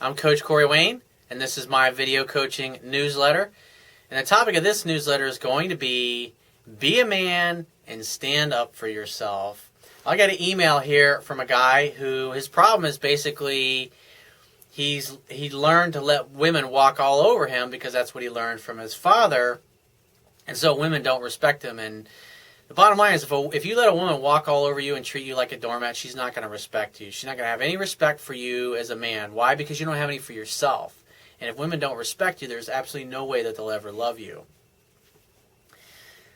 I'm Coach Corey Wayne, and this is my video coaching newsletter. And the topic of this newsletter is going to be a man and stand up for yourself. I got an email here from a guy who his problem is basically he learned to let women walk all over him because that's what he learned from his father, and so women don't respect him. And the bottom line is if you let a woman walk all over you and treat you like a doormat, she's not going to respect you. She's not going to have any respect for you as a man. Why? Because you don't have any for yourself. And if women don't respect you, there's absolutely no way that they'll ever love you.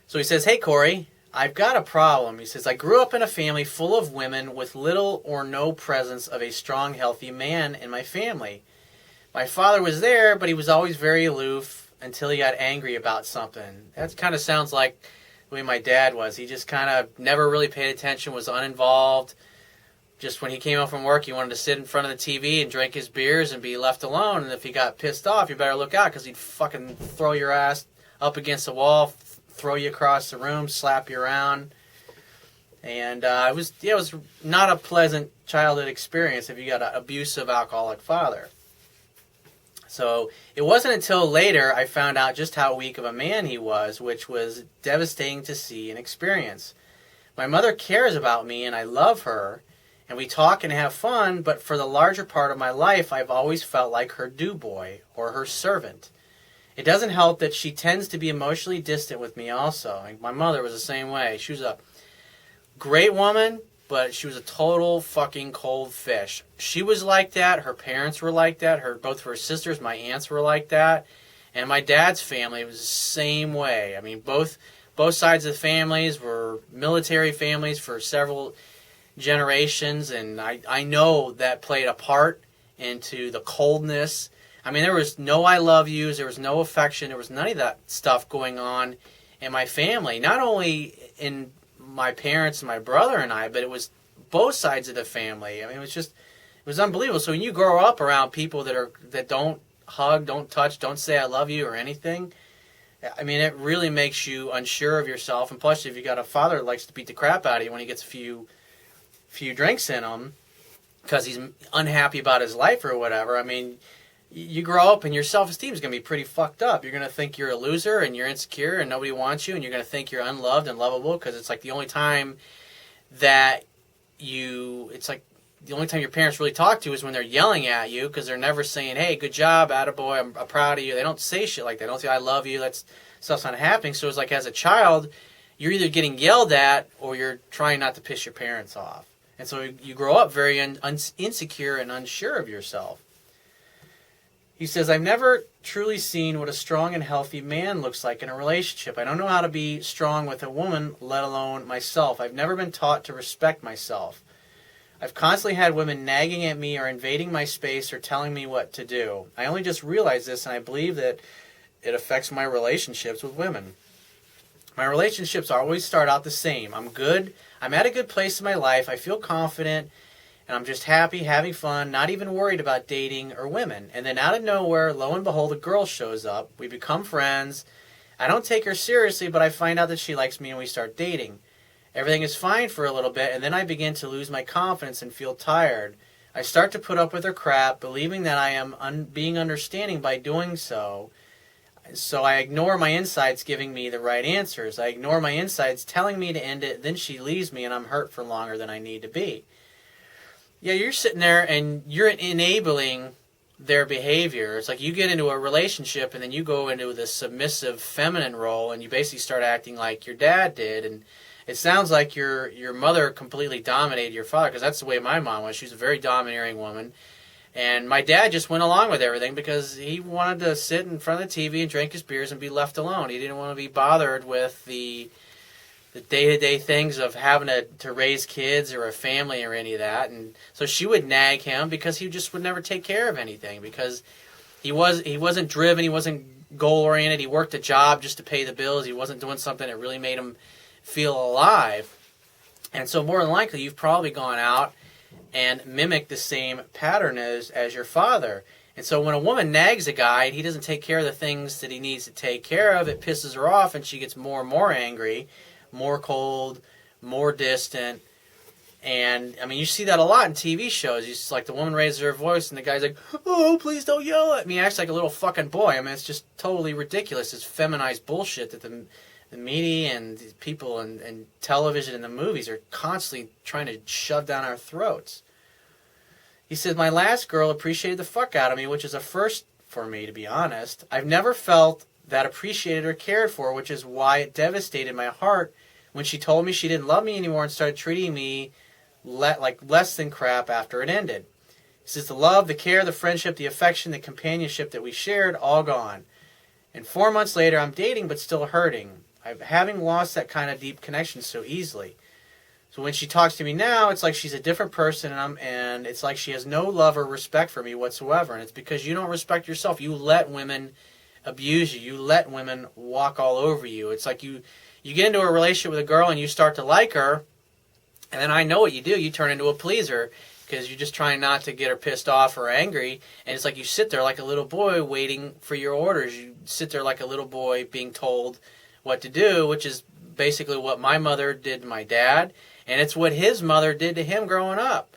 So he says, hey, Corey, I've got a problem. He says, I grew up in a family full of women with little or no presence of a strong, healthy man in my family. My father was there, but he was always very aloof until he got angry about something. That kind of sounds like the way my dad was. He just kind of never really paid attention, was uninvolved. Just when he came home from work, he wanted to sit in front of the TV and drink his beers and be left alone. And if he got pissed off, you better look out because he'd fucking throw your ass up against the wall, throw you across the room, slap you around. And it was not a pleasant childhood experience if you got an abusive alcoholic father. So it wasn't until later I found out just how weak of a man he was, which was devastating to see and experience. My mother cares about me and I love her, and we talk and have fun, but for the larger part of my life, I've always felt like her do-boy or her servant. It doesn't help that she tends to be emotionally distant with me also. My mother was the same way. She was a great woman, but she was a total fucking cold fish. She was like that. Her parents were like that. Both of her sisters, my aunts were like that. And my dad's family was the same way. I mean, both sides of the families were military families for several generations. And I know that played a part into the coldness. I mean, there was no I love yous. There was no affection. There was none of that stuff going on in my family. Not only in my parents and my brother and I, but it was both sides of the family. I mean, it was unbelievable. So when you grow up around people that don't hug, don't touch, don't say I love you or anything, I mean, it really makes you unsure of yourself. And plus, if you got a father that likes to beat the crap out of you when he gets a few drinks in him because he's unhappy about his life or whatever, I mean, you grow up and your self-esteem is going to be pretty fucked up. You're going to think you're a loser and you're insecure and nobody wants you, and you're going to think you're unloved and lovable because it's like the only time your parents really talk to is when they're yelling at you, because they're never saying, hey, good job, attaboy, I'm proud of you. They don't say shit like that. They don't say, I love you. That stuff's not happening. So it's like as a child, you're either getting yelled at or you're trying not to piss your parents off. And so you grow up very insecure and unsure of yourself. He says, I've never truly seen what a strong and healthy man looks like in a relationship. I don't know how to be strong with a woman, let alone myself. I've never been taught to respect myself. I've constantly had women nagging at me or invading my space or telling me what to do. I only just realized this, and I believe that it affects my relationships with women. My relationships always start out the same. I'm good. I'm at a good place in my life. I feel confident. And I'm just happy, having fun, not even worried about dating or women. And then out of nowhere, lo and behold, a girl shows up. We become friends. I don't take her seriously, but I find out that she likes me and we start dating. Everything is fine for a little bit, and then I begin to lose my confidence and feel tired. I start to put up with her crap, believing that I am being understanding by doing so. So I ignore my insides giving me the right answers. I ignore my insides telling me to end it. Then she leaves me, and I'm hurt for longer than I need to be. Yeah, you're sitting there and you're enabling their behavior. It's like you get into a relationship and then you go into the submissive feminine role and you basically start acting like your dad did. And it sounds like your mother completely dominated your father, because that's the way my mom was. She was a very domineering woman. And my dad just went along with everything because he wanted to sit in front of the TV and drink his beers and be left alone. He didn't want to be bothered with the day-to-day things of having to raise kids or a family or any of that. And so she would nag him because he just would never take care of anything, because he wasn't driven, he wasn't goal-oriented, he worked a job just to pay the bills, he wasn't doing something that really made him feel alive. And so more than likely, you've probably gone out and mimicked the same pattern as your father. And so when a woman nags a guy and he doesn't take care of the things that he needs to take care of, it pisses her off and she gets more and more angry, more cold, more distant. And, I mean, you see that a lot in TV shows. You just, like, the woman raises her voice, and the guy's like, oh, please don't yell at me. He acts like a little fucking boy. I mean, it's just totally ridiculous. It's feminized bullshit that the media and the people and television and the movies are constantly trying to shove down our throats. He says, my last girl appreciated the fuck out of me, which is a first for me, to be honest. I've never felt that appreciated or cared for, which is why it devastated my heart when she told me she didn't love me anymore and started treating me like less than crap after it ended. He says, the love, the care, the friendship, the affection, the companionship that we shared, all gone. And 4 months later, I'm dating but still hurting. Having lost that kind of deep connection so easily. So when she talks to me now, it's like she's a different person, and it's like she has no love or respect for me whatsoever. And it's because you don't respect yourself. You let women abuse you. You let women walk all over you. It's like you get into a relationship with a girl and you start to like her, and then I know what you do. You turn into a pleaser because you're just trying not to get her pissed off or angry. And it's like you sit there like a little boy waiting for your orders. You sit there like a little boy being told what to do, which is basically what my mother did to my dad. And it's what his mother did to him growing up.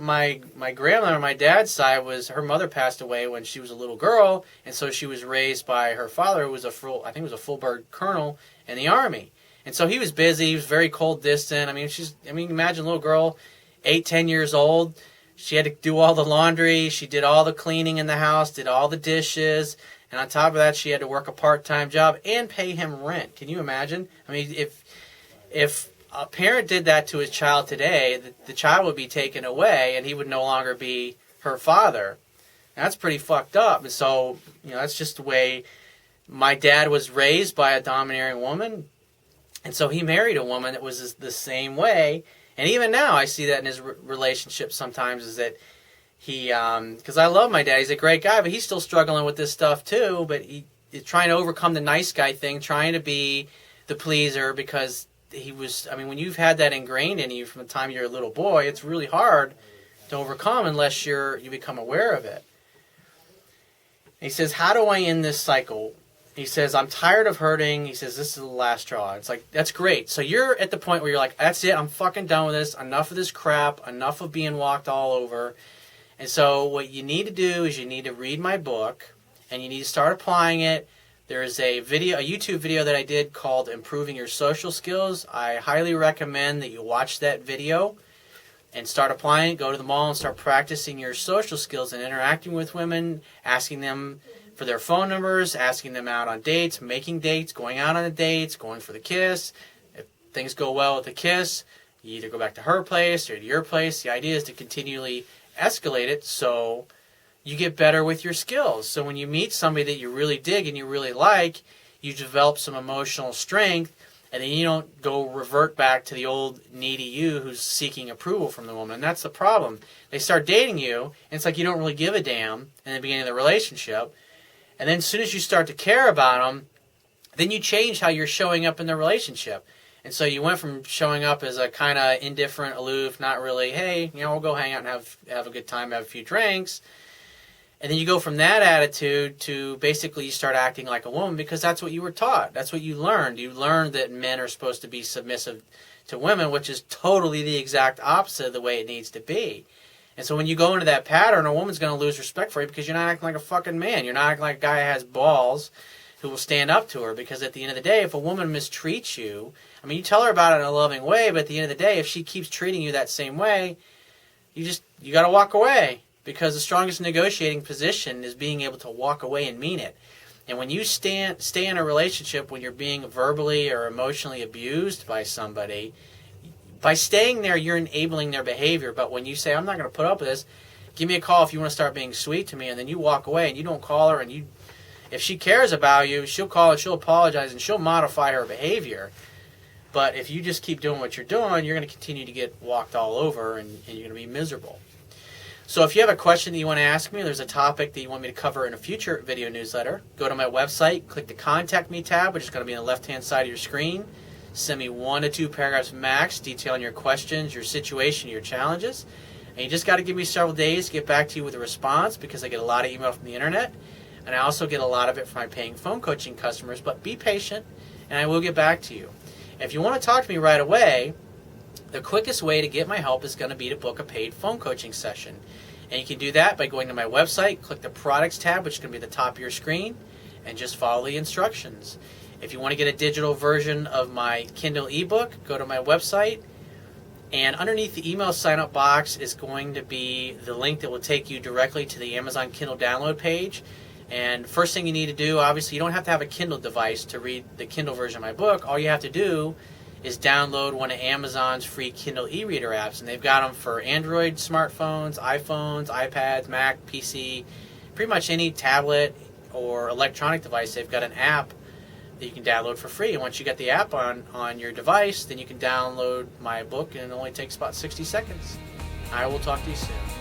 My grandmother on my dad's side, her mother passed away when she was a little girl, and so she was raised by her father, who was a full bird colonel in the Army. And so he was busy. He was very cold, distant. I mean, imagine a little girl, 8, 10 years old. She had to do all the laundry. She did all the cleaning in the house, did all the dishes. And on top of that, she had to work a part-time job and pay him rent. Can you imagine? I mean, if a parent did that to his child today, the child would be taken away and he would no longer be her father. That's pretty fucked up. And so, that's just the way my dad was raised, by a domineering woman. And so he married a woman that was the same way. And even now I see that in his relationship sometimes, is that he, because I love my dad, he's a great guy, but he's still struggling with this stuff too. But he's trying to overcome the nice guy thing, trying to be the pleaser, because when you've had that ingrained in you from the time you're a little boy, it's really hard to overcome unless you become aware of it. And he says, how do I end this cycle? He says, I'm tired of hurting. He says, this is the last straw. It's like, that's great. So you're at the point where you're like, that's it. I'm fucking done with this. Enough of this crap. Enough of being walked all over. And so what you need to do is you need to read my book, and you need to start applying it. There's a YouTube video that I did called Improving Your Social Skills. I highly recommend that you watch that video and start applying it. Go to the mall and start practicing your social skills and interacting with women, asking them for their phone numbers, asking them out on dates, making dates, going out on the dates, going for the kiss. If things go well with the kiss, you either go back to her place or to your place. The idea is to continually escalate it so you get better with your skills. So when you meet somebody that you really dig and you really like, you develop some emotional strength, and then you don't revert back to the old needy you who's seeking approval from the woman. And that's the problem. They start dating you, and it's like you don't really give a damn in the beginning of the relationship. And then as soon as you start to care about them, then you change how you're showing up in the relationship. And so you went from showing up as a kind of indifferent, aloof, not really, hey, we'll go hang out and have a good time, have a few drinks. And then you go from that attitude to basically you start acting like a woman, because that's what you were taught. That's what you learned. You learned that men are supposed to be submissive to women, which is totally the exact opposite of the way it needs to be. And so when you go into that pattern, a woman's going to lose respect for you because you're not acting like a fucking man. You're not acting like a guy who has balls who will stand up to her, because at the end of the day, if a woman mistreats you, you tell her about it in a loving way, but at the end of the day, if she keeps treating you that same way, you got to walk away. Because the strongest negotiating position is being able to walk away and mean it. And when you stay in a relationship when you're being verbally or emotionally abused by somebody, by staying there, you're enabling their behavior. But when you say, I'm not going to put up with this, give me a call if you want to start being sweet to me, and then you walk away and you don't call her, and if she cares about you, she'll call and she'll apologize and she'll modify her behavior. But if you just keep doing what you're doing, you're going to continue to get walked all over, and you're going to be miserable. So if you have a question that you want to ask me, or there's a topic that you want me to cover in a future video newsletter, go to my website, click the Contact Me tab, which is going to be on the left-hand side of your screen. Send me 1 to 2 paragraphs max detailing your questions, your situation, your challenges. And you just got to give me several days to get back to you with a response, because I get a lot of email from the internet, and I also get a lot of it from my paying phone coaching customers. But be patient, and I will get back to you. If you want to talk to me right away, the quickest way to get my help is going to be to book a paid phone coaching session. And you can do that by going to my website, click the products tab, which is going to be at the top of your screen, and just follow the instructions. If you want to get a digital version of my Kindle ebook, go to my website, and underneath the email sign-up box is going to be the link that will take you directly to the Amazon Kindle download page. And first thing you need to do, obviously, you don't have to have a Kindle device to read the Kindle version of my book. All you have to do is download one of Amazon's free Kindle e-reader apps, and they've got them for Android smartphones, iPhones, iPads, Mac, PC, pretty much any tablet or electronic device. They've got an app that you can download for free, and once you get the app on your device, then you can download my book, and it only takes about 60 seconds. I will talk to you soon.